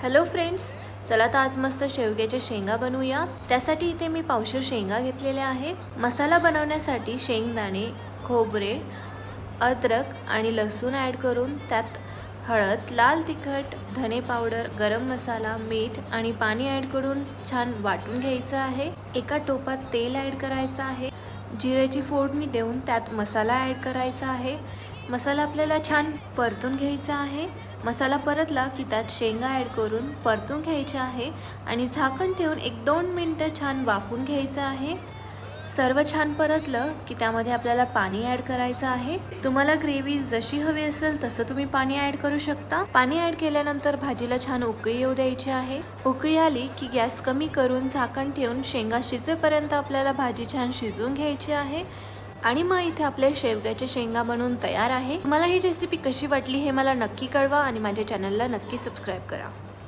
Hello friends, चला तर आज मस्त शेवग्याच्या शेंगा बनवूया। त्यासाठी इथे मी पावशेर शेंगा घेतलेल्या आहे। मसाला बनवण्यासाठी शेंगदाणे, खोबरे, अद्रक आणि लसूण ॲड करून त्यात हळद, लाल तिखट, धने पावडर, गरम मसाला, मीठ आणि पाणी ॲड करून छान वाटून घ्यायचं आहे। एका टोपात तेल ॲड करायचं आहे। जिऱ्याची फोडणी देऊन त्यात मसाला ॲड करायचा आहे। मसाला आपल्याला छान परतून घ्यायचा आहे। मसाला परतला की त्यात शेंगा ॲड करून परतून घ्यायचे आहे आणि झाकण ठेवून 1-2 मिनिटं छान वाफून घ्यायचं आहे। सर्व छान परतलं की त्यामध्ये आपल्याला पाणी ॲड करायचं आहे। तुम्हाला ग्रेव्ही जशी हवी असेल तसं तुम्ही पाणी ॲड करू शकता। पाणी ॲड केल्यानंतर भाजीला छान उकळी येऊ द्यायची आहे। उकळी आली की गॅस कमी करून झाकण ठेवून शेंगा शिजेपर्यंत आपल्याला भाजी छान शिजवून घ्यायची आहे। आणि मग इथे आपले शेवग्याचे शेंगा बनवून तयार आहे। तुम्हाला ही रेसिपी कशी वाटली हे मला नक्की कळवा आणि माझ्या चॅनलला नक्की सबस्क्राइब करा।